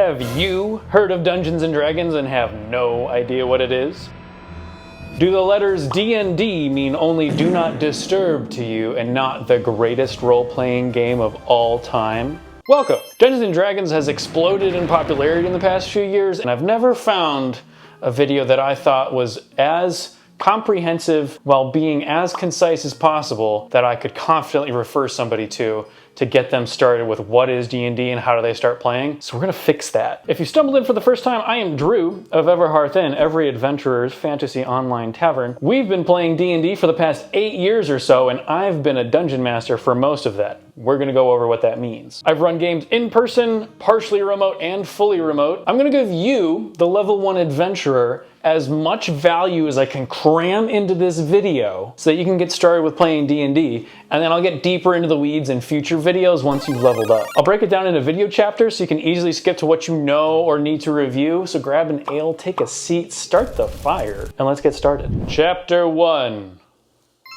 Have you heard of Dungeons & Dragons and have no idea what it is? Do the letters D&D mean only do not disturb to you and not the greatest role-playing game of all time? Welcome! Dungeons & Dragons has exploded in popularity in the past few years, and I've never found a video that I thought was as comprehensive while being as concise as possible that I could confidently refer somebody to get them started with what is D&D and how do they start playing. So we're gonna fix that. If you stumbled in for the first time, I am Drew of Everhearth Inn, Every Adventurer's Fantasy Online Tavern. We've been playing D&D for the past 8 years or so, and I've been a dungeon master for most of that. We're gonna go over what that means. I've run games in person, partially remote, and fully remote. I'm gonna give you, the level 1 adventurer, as much value as I can cram into this video so that you can get started with playing D&D, and then I'll get deeper into the weeds in future videos once you've leveled up. I'll break it down into video chapters so you can easily skip to what you know or need to review, so grab an ale, take a seat, start the fire, and let's get started. Chapter 1.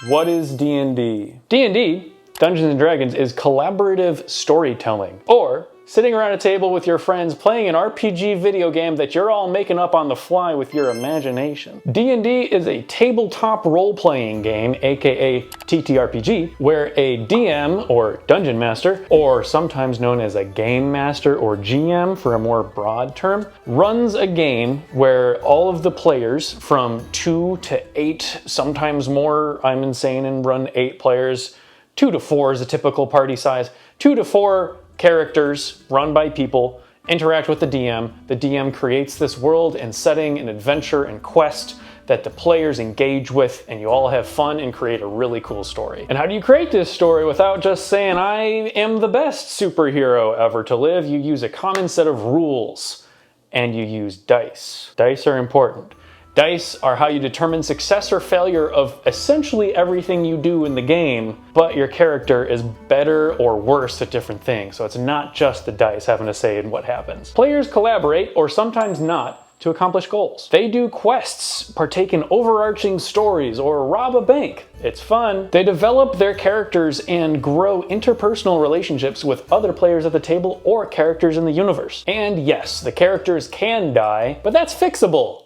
What is D&D? D&D, Dungeons & Dragons, is collaborative storytelling, or sitting around a table with your friends playing an RPG video game that you're all making up on the fly with your imagination. D&D is a tabletop role-playing game, aka TTRPG, where a DM, or Dungeon Master, or sometimes known as a Game Master or GM for a more broad term, runs a game where all of the players from 2 to 8, sometimes more, I'm insane and run 8 players, 2 to 4 is a typical party size, 2 to 4 characters run by people interact with the DM. The DM creates this world and setting and adventure and quest that the players engage with, and you all have fun and create a really cool story. And how do you create this story without just saying, I am the best superhero ever to live? You use a common set of rules, and you use dice. Dice are important. Dice are how you determine success or failure of essentially everything you do in the game, but your character is better or worse at different things, so it's not just the dice having a say in what happens. Players collaborate, or sometimes not, to accomplish goals. They do quests, partake in overarching stories, or rob a bank. It's fun. They develop their characters and grow interpersonal relationships with other players at the table or characters in the universe. And yes, the characters can die, but that's fixable.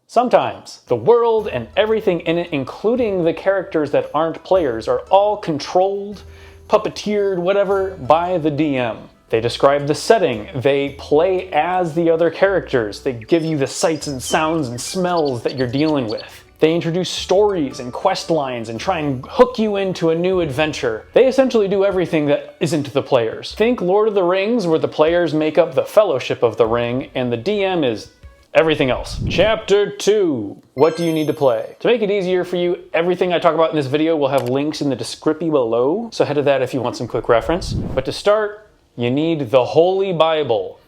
Sometimes. The world and everything in it, including the characters that aren't players, are all controlled, puppeteered, whatever, by the DM. They describe the setting. They play as the other characters. They give you the sights and sounds and smells that you're dealing with. They introduce stories and quest lines and try and hook you into a new adventure. They essentially do everything that isn't the players. Think Lord of the Rings, where the players make up the Fellowship of the Ring and the DM is everything else. Chapter 2. What do you need to play? To make it easier for you, everything I talk about in this video will have links in the description below, so head to that if you want some quick reference. But to start, you need the Holy Bible,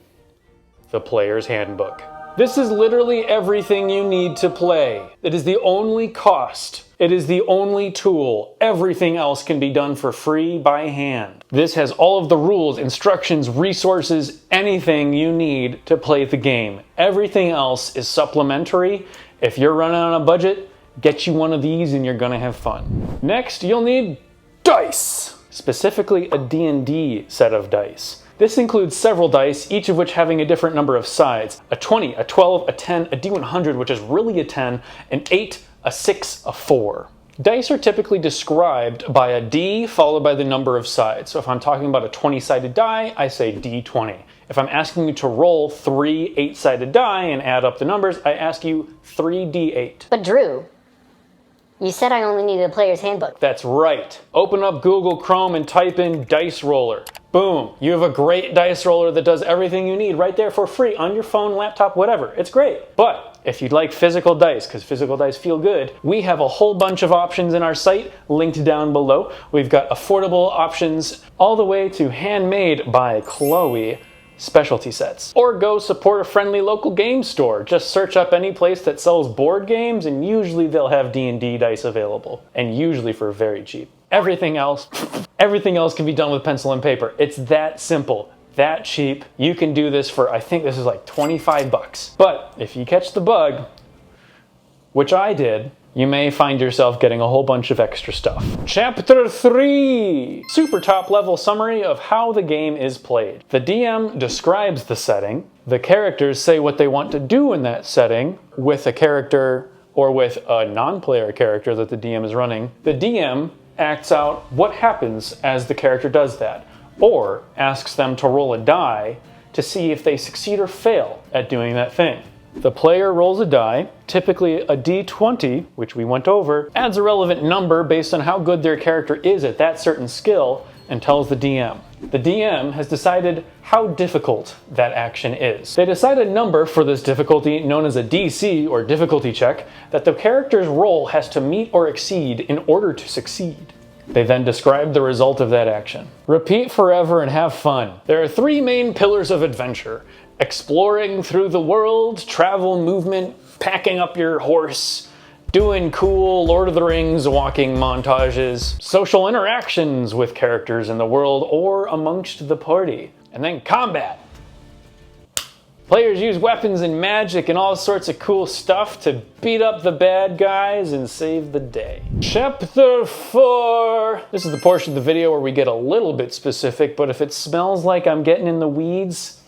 the Player's Handbook. This is literally everything you need to play. It is the only cost. It is the only tool. Everything else can be done for free by hand. This has all of the rules, instructions, resources, anything you need to play the game. Everything else is supplementary. If you're running on a budget, get you one of these and you're gonna have fun. Next, you'll need dice, specifically a D&D set of dice. This includes several dice, each of which having a different number of sides. A 20, a 12, a 10, a D100, which is really a 10, an 8, a 6, a 4. Dice are typically described by a D followed by the number of sides. So if I'm talking about a 20-sided die, I say D20. If I'm asking you to roll 3 8-sided die and add up the numbers, I ask you 3D8. But Drew, you said I only needed a player's handbook. That's right. Open up Google Chrome and type in dice roller. Boom, you have a great dice roller that does everything you need right there for free on your phone, laptop, whatever. It's great. But if you'd like physical dice, because physical dice feel good, we have a whole bunch of options in our site, linked down below. We've got affordable options all the way to handmade by Chloe specialty sets. Or go support a friendly local game store. Just search up any place that sells board games and usually they'll have D&D dice available, and usually for very cheap. Everything else can be done with pencil and paper. It's that simple, that cheap. You can do this for, I think this is like 25 bucks. But if you catch the bug, which I did, you may find yourself getting a whole bunch of extra stuff. Chapter 3! Super top level summary of how the game is played. The DM describes the setting. The characters say what they want to do in that setting with a character or with a non-player character that the DM is running. The DM acts out what happens as the character does that, or asks them to roll a die to see if they succeed or fail at doing that thing. The player rolls a die, typically a d20, which we went over, adds a relevant number based on how good their character is at that certain skill, and tells the DM. The DM has decided how difficult that action is. They decide a number for this difficulty, known as a DC, or difficulty check, that the character's roll has to meet or exceed in order to succeed. They then describe the result of that action. Repeat forever and have fun. There are 3 main pillars of adventure: exploring through the world, travel, movement, packing up your horse, doing cool Lord of the Rings walking montages, social interactions with characters in the world or amongst the party, and then combat. Players use weapons and magic and all sorts of cool stuff to beat up the bad guys and save the day. Chapter 4. This is the portion of the video where we get a little bit specific, but if it smells like I'm getting in the weeds,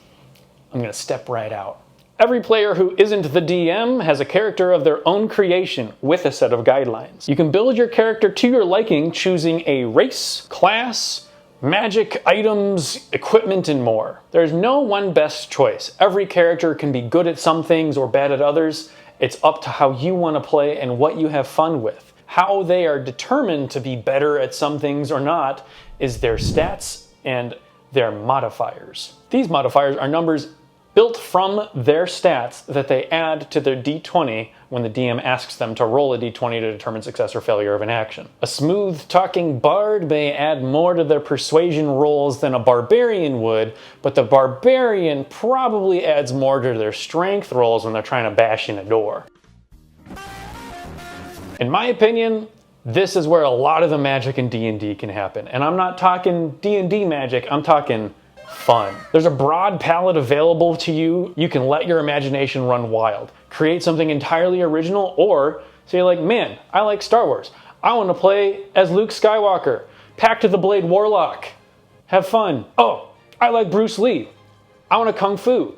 I'm gonna step right out. Every player who isn't the DM has a character of their own creation with a set of guidelines. You can build your character to your liking, choosing a race, class, magic, items, equipment, and more. There's no one best choice. Every character can be good at some things or bad at others. It's up to how you want to play and what you have fun with. How they are determined to be better at some things or not is their stats and their modifiers. These modifiers are numbers built from their stats that they add to their d20 when the DM asks them to roll a d20 to determine success or failure of an action. A smooth-talking bard may add more to their persuasion rolls than a barbarian would, but the barbarian probably adds more to their strength rolls when they're trying to bash in a door. In my opinion, this is where a lot of the magic in D&D can happen. And I'm not talking D&D magic, I'm talking fun. There's a broad palette available to you. You can let your imagination run wild. Create something entirely original, or say like, man, I like Star Wars. I want to play as Luke Skywalker. Pact of the Blade Warlock. Have fun. Oh, I like Bruce Lee. I want to Kung Fu.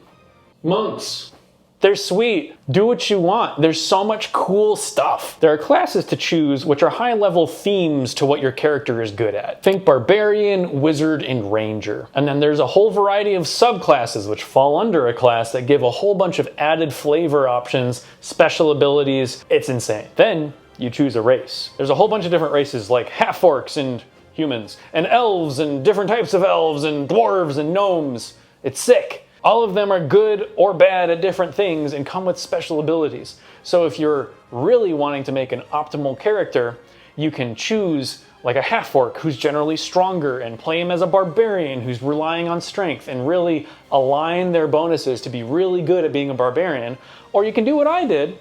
Monks. They're sweet. Do what you want. There's so much cool stuff. There are classes to choose which are high-level themes to what your character is good at. Think Barbarian, Wizard, and Ranger. And then there's a whole variety of subclasses which fall under a class that give a whole bunch of added flavor options, special abilities. It's insane. Then you choose a race. There's a whole bunch of different races like half-orcs and humans, and elves and different types of elves, and dwarves and gnomes. It's sick. All of them are good or bad at different things and come with special abilities. So if you're really wanting to make an optimal character, you can choose like a half-orc who's generally stronger and play him as a barbarian who's relying on strength and really align their bonuses to be really good at being a barbarian. Or you can do what I did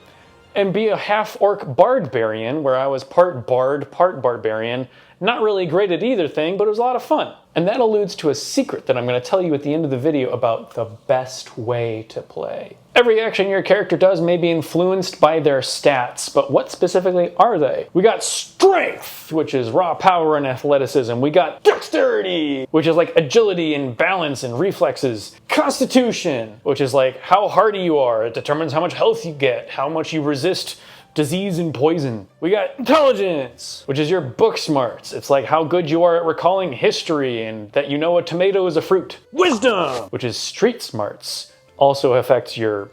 and be a half-orc barbarian where I was part bard, part barbarian. Not really great at either thing, but it was a lot of fun. And that alludes to a secret that I'm going to tell you at the end of the video about the best way to play. Every action your character does may be influenced by their stats, but what specifically are they? We got strength, which is raw power and athleticism. We got dexterity, which is like agility and balance and reflexes. Constitution, which is like how hardy you are. It determines how much health you get, how much you resist disease and poison. We got intelligence, which is your book smarts. It's like how good you are at recalling history and that you know a tomato is a fruit. Wisdom, which is street smarts. Also affects your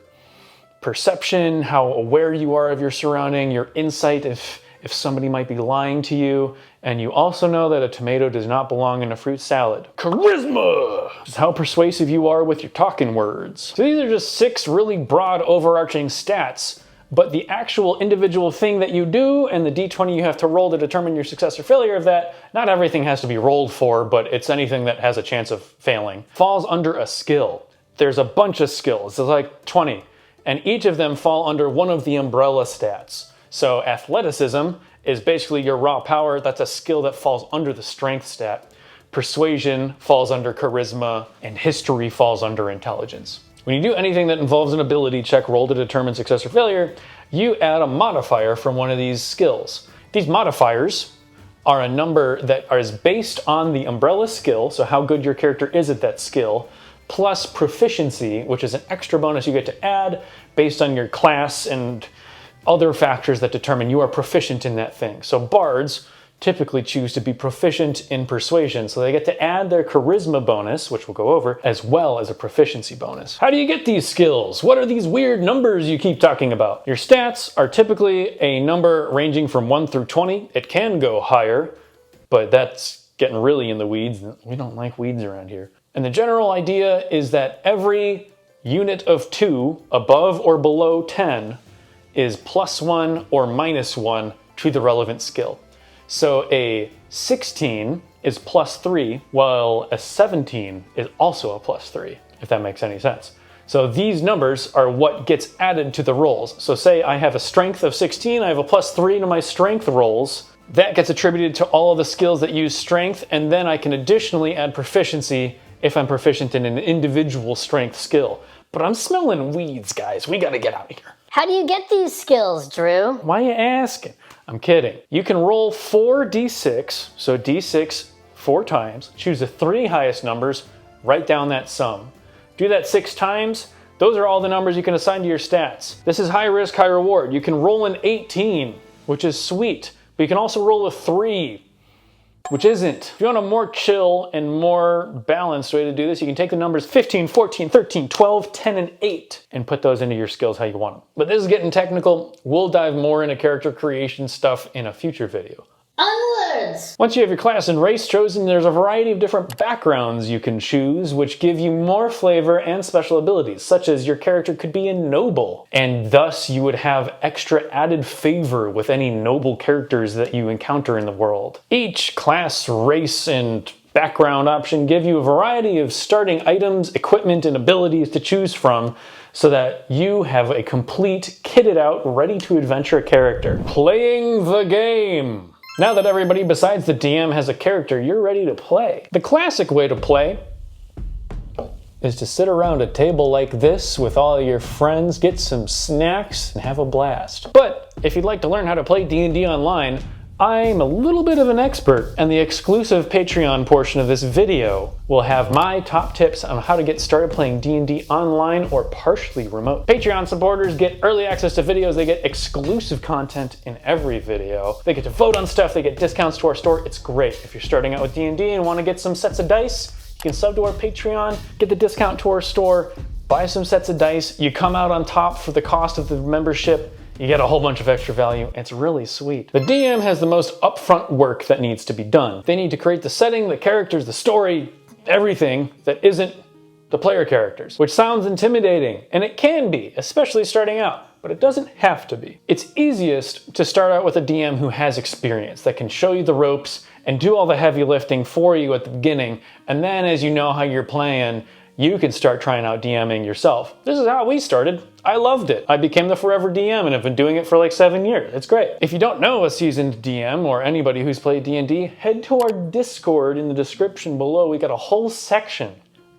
perception, how aware you are of your surrounding, your insight if somebody might be lying to you. And you also know that a tomato does not belong in a fruit salad. Charisma, which is how persuasive you are with your talking words. So these are just 6 really broad overarching stats. But the actual individual thing that you do and the d20 you have to roll to determine your success or failure of that, not everything has to be rolled for, but it's anything that has a chance of failing, falls under a skill. There's a bunch of skills, there's like 20, and each of them fall under one of the umbrella stats. So athleticism is basically your raw power. That's a skill that falls under the strength stat. Persuasion falls under charisma, and history falls under intelligence. When you do anything that involves an ability check roll to determine success or failure, you add a modifier from one of these skills. These modifiers are a number that is based on the umbrella skill, so how good your character is at that skill, plus proficiency, which is an extra bonus you get to add based on your class and other factors that determine you are proficient in that thing. So bards typically choose to be proficient in persuasion, so they get to add their charisma bonus, which we'll go over, as well as a proficiency bonus. How do you get these skills? What are these weird numbers you keep talking about? Your stats are typically a number ranging from 1 through 20. It can go higher, but that's getting really in the weeds. We don't like weeds around here. And the general idea is that every unit of 2 above or below 10 is +1 or -1 to the relevant skill. So a 16 is +3, while a 17 is also a +3, if that makes any sense. So these numbers are what gets added to the rolls. So say I have a strength of 16, I have a +3 to my strength rolls. That gets attributed to all of the skills that use strength, and then I can additionally add proficiency if I'm proficient in an individual strength skill. But I'm smelling weeds, guys. We gotta get out of here. How do you get these skills, Drew? Why are you asking? I'm kidding. You can roll 4d6, so d6 4 times, choose the 3 highest numbers, write down that sum. Do that 6 times, those are all the numbers you can assign to your stats. This is high risk, high reward. You can roll an 18, which is sweet, but you can also roll a 3, which isn't. If you want a more chill and more balanced way to do this, you can take the numbers 15, 14, 13, 12, 10, and 8 and put those into your skills how you want them. But this is getting technical. We'll dive more into character creation stuff in a future video. Onwards! Once you have your class and race chosen, there's a variety of different backgrounds you can choose, which give you more flavor and special abilities, such as your character could be a noble, and thus you would have extra added favor with any noble characters that you encounter in the world. Each class, race, and background option give you a variety of starting items, equipment, and abilities to choose from, so that you have a complete, kitted out, ready to adventure character. Playing the game. Now that everybody besides the DM has a character, you're ready to play. The classic way to play is to sit around a table like this with all your friends, get some snacks, and have a blast. But if you'd like to learn how to play D&D online, I'm a little bit of an expert, and the exclusive Patreon portion of this video will have my top tips on how to get started playing D&D online or partially remote. Patreon supporters get early access to videos, they get exclusive content in every video, they get to vote on stuff, they get discounts to our store. It's great. If you're starting out with D&D and want to get some sets of dice, you can sub to our Patreon, get the discount to our store, buy some sets of dice, you come out on top for the cost of the membership. You get a whole bunch of extra value. It's really sweet. The DM has the most upfront work that needs to be done. They need to create the setting, the characters, the story, everything that isn't the player characters, which sounds intimidating, and it can be, especially starting out, but it doesn't have to be. It's easiest to start out with a DM who has experience, that can show you the ropes and do all the heavy lifting for you at the beginning, and then as you know how you're playing, you can start trying out DMing yourself. This is how we started. I loved it. I became the forever DM and have been doing it for like 7 years. It's great. If you don't know a seasoned DM or anybody who's played D&D, head to our Discord in the description below. We got a whole section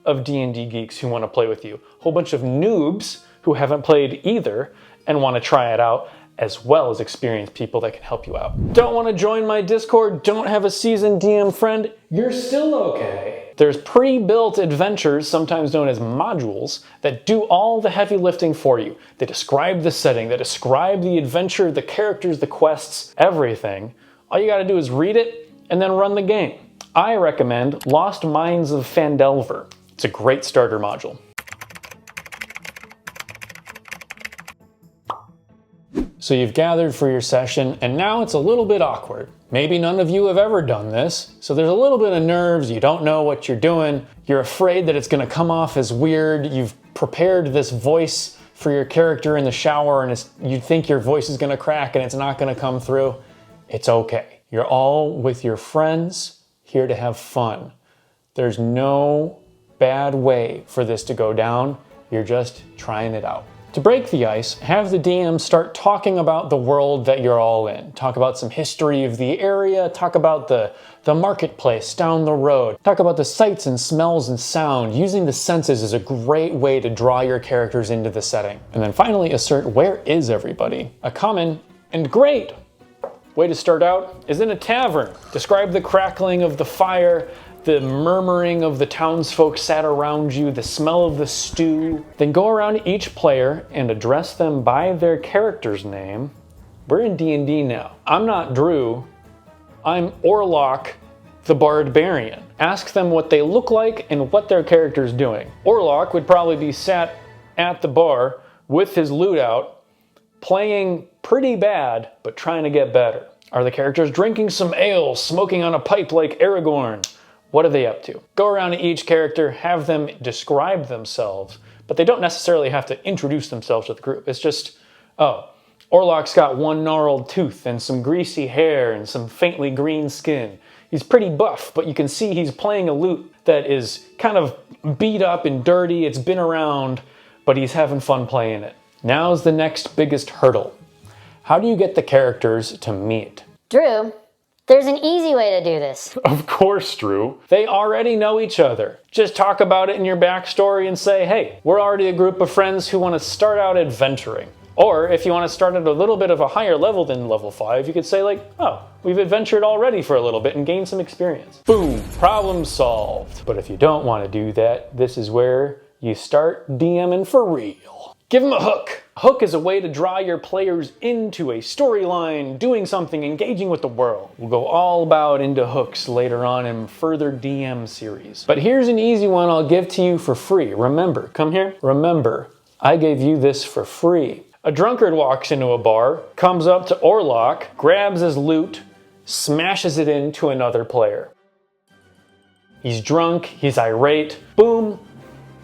of D&D geeks who want to play with you. A whole bunch of noobs who haven't played either and want to try it out, as well as experienced people that can help you out. Don't want to join my Discord? Don't have a seasoned DM friend? You're still okay. There's pre-built adventures, sometimes known as modules, that do all the heavy lifting for you. They describe the setting, they describe the adventure, the characters, the quests, everything. All you gotta do is read it and then run the game. I recommend Lost Mines of Phandelver. It's a great starter module. So you've gathered for your session, and now it's a little bit awkward. Maybe none of you have ever done this, so there's a little bit of nerves, you don't know what you're doing, you're afraid that it's gonna come off as weird, you've prepared this voice for your character in the shower, and you think your voice is gonna crack and it's not gonna come through. It's okay. You're all with your friends, here to have fun. There's no bad way for this to go down, you're just trying it out. To break the ice, have the DM start talking about the world that you're all in. Talk about some history of the area, talk about the marketplace down the road, talk about the sights and smells and sound. Using the senses is a great way to draw your characters into the setting. And then finally assert, where is everybody? A common and great way to start out is in a tavern. Describe the crackling of the fire, the murmuring of the townsfolk sat around you, the smell of the stew. Then go around each player and address them by their character's name. We're in D&D now. I'm not Drew, I'm Orlok, the Barbarian. Ask them what they look like and what their character's doing. Orlok would probably be sat at the bar with his lute out, playing pretty bad, but trying to get better. Are the characters drinking some ale, smoking on a pipe like Aragorn? What are they up to? Go around to each character, have them describe themselves, but they don't necessarily have to introduce themselves to the group. It's just, oh, Orlok's got one gnarled tooth and some greasy hair and some faintly green skin. He's pretty buff, but you can see he's playing a lute that is kind of beat up and dirty. It's been around, but he's having fun playing it. Now's the next biggest hurdle. How do you get the characters to meet? Drew, there's an easy way to do this. Of course, Drew. They already know each other. Just talk about it in your backstory and say, hey, we're already a group of friends who want to start out adventuring. Or if you want to start at a little bit of a higher level than level 5, you could say like, oh, we've adventured already for a little bit and gained some experience. Boom, problem solved. But if you don't want to do that, this is where you start DMing for real. Give them a hook. A hook is a way to draw your players into a storyline, doing something, engaging with the world. We'll go all about into hooks later on in further DM series. But here's an easy one I'll give to you for free. Remember, come here. Remember, I gave you this for free. A drunkard walks into a bar, comes up to Orlok, grabs his lute, smashes it into another player. He's drunk, he's irate, boom.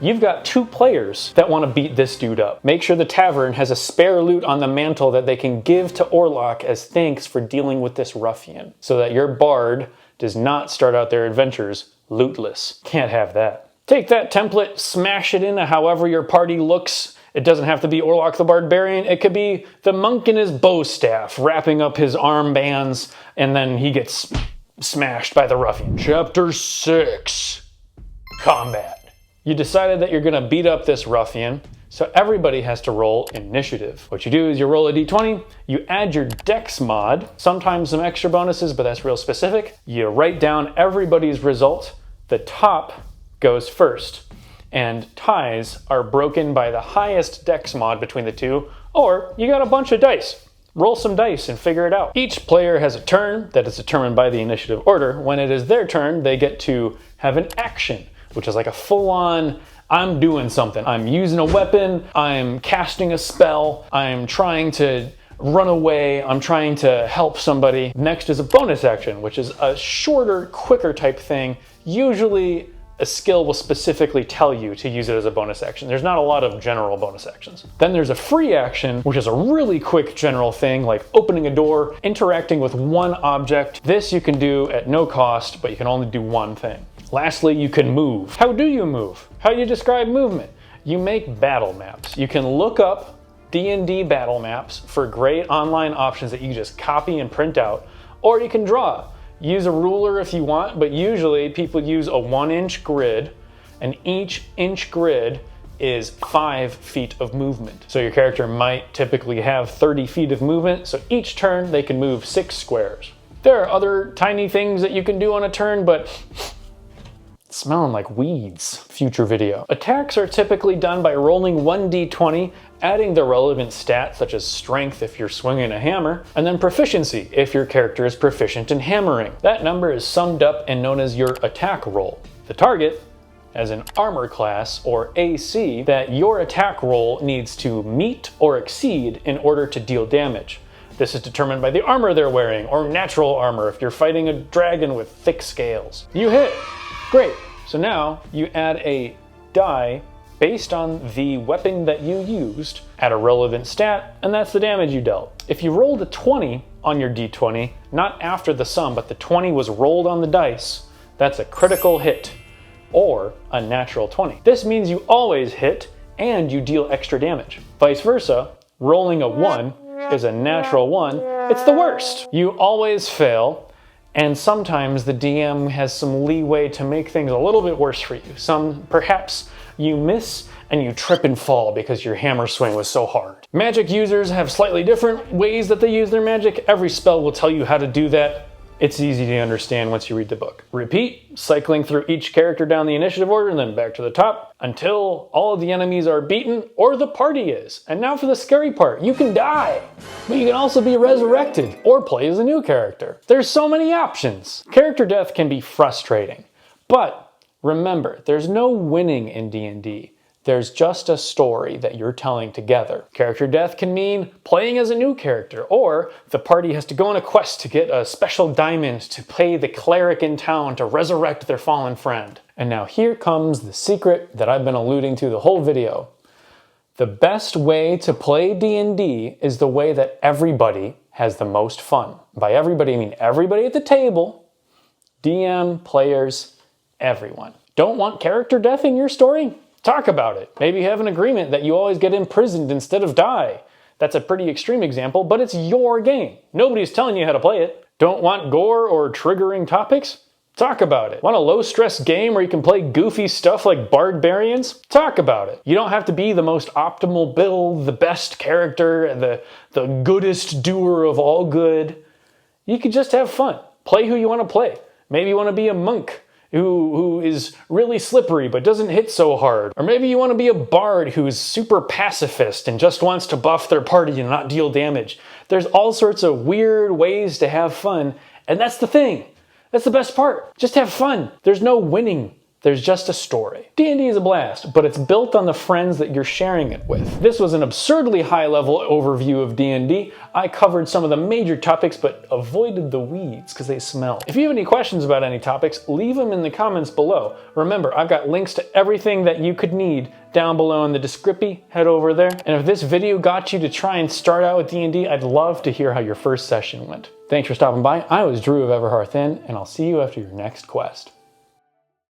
You've got 2 players that want to beat this dude up. Make sure the tavern has a spare loot on the mantle that they can give to Orlok as thanks for dealing with this ruffian, so that your bard does not start out their adventures lootless. Can't have that. Take that template, smash it into however your party looks. It doesn't have to be Orlok the Barbarian. It could be the monk in his bow staff, wrapping up his armbands, and then he gets smashed by the ruffian. Chapter 6, Combat. You decided that you're gonna beat up this ruffian, so everybody has to roll initiative. What you do is you roll a d20, you add your dex mod, sometimes some extra bonuses, but that's real specific. You write down everybody's result. The top goes first, and ties are broken by the highest dex mod between the two, or you got a bunch of dice. Roll some dice and figure it out. Each player has a turn that is determined by the initiative order. When it is their turn, they get to have an action, which is like a full-on, I'm doing something. I'm using a weapon, I'm casting a spell, I'm trying to run away, I'm trying to help somebody. Next is a bonus action, which is a shorter, quicker type thing. Usually a skill will specifically tell you to use it as a bonus action. There's not a lot of general bonus actions. Then there's a free action, which is a really quick general thing like opening a door, interacting with one object. This you can do at no cost, but you can only do one thing. Lastly, you can move. How do you move? How do you describe movement? You make battle maps. You can look up D&D battle maps for great online options that you just copy and print out, or you can draw. Use a ruler if you want, but usually people use a 1-inch grid, and each inch grid is 5 feet of movement. So your character might typically have 30 feet of movement, so each turn they can move 6 squares. There are other tiny things that you can do on a turn, but smelling like weeds. Future video. Attacks are typically done by rolling 1d20, adding the relevant stats such as strength if you're swinging a hammer, and then proficiency if your character is proficient in hammering. That number is summed up and known as your attack roll. The target has an armor class, or AC, that your attack roll needs to meet or exceed in order to deal damage. This is determined by the armor they're wearing, or natural armor if you're fighting a dragon with thick scales. You hit. Great, so now you add a die based on the weapon that you used, add a relevant stat, and that's the damage you dealt. If you rolled a 20 on your d20, not after the sum, but the 20 was rolled on the dice, that's a critical hit, or a natural 20. This means you always hit, and you deal extra damage. Vice versa, rolling a 1 is a natural 1. It's the worst. You always fail, and sometimes the DM has some leeway to make things a little bit worse for you. Perhaps you miss and you trip and fall because your hammer swing was so hard. Magic users have slightly different ways that they use their magic. Every spell will tell you how to do that. It's easy to understand once you read the book. Repeat, cycling through each character down the initiative order and then back to the top until all of the enemies are beaten or the party is. And now for the scary part, you can die, but you can also be resurrected or play as a new character. There's so many options. Character death can be frustrating, but remember, there's no winning in D&D. There's just a story that you're telling together. Character death can mean playing as a new character, or the party has to go on a quest to get a special diamond to pay the cleric in town to resurrect their fallen friend. And now here comes the secret that I've been alluding to the whole video. The best way to play D&D is the way that everybody has the most fun. By everybody, I mean everybody at the table, DM, players, everyone. Don't want character death in your story? Talk about it. Maybe have an agreement that you always get imprisoned instead of die. That's a pretty extreme example, but it's your game. Nobody's telling you how to play it. Don't want gore or triggering topics? Talk about it. Want a low-stress game where you can play goofy stuff like barbarians? Talk about it. You don't have to be the most optimal build, the best character, the goodest doer of all good. You could just have fun. Play who you want to play. Maybe you want to be a monk who is really slippery but doesn't hit so hard. Or maybe you want to be a bard who is super pacifist and just wants to buff their party and not deal damage. There's all sorts of weird ways to have fun, and that's the thing. That's the best part. Just have fun. There's no winning. There's just a story. D&D is a blast, but it's built on the friends that you're sharing it with. This was an absurdly high-level overview of D&D. I covered some of the major topics, but avoided the weeds because they smell. If you have any questions about any topics, leave them in the comments below. Remember, I've got links to everything that you could need down below in the description. Head over there. And if this video got you to try and start out with D&D, I'd love to hear how your first session went. Thanks for stopping by. I was Drew of Everhearth Inn, and I'll see you after your next quest.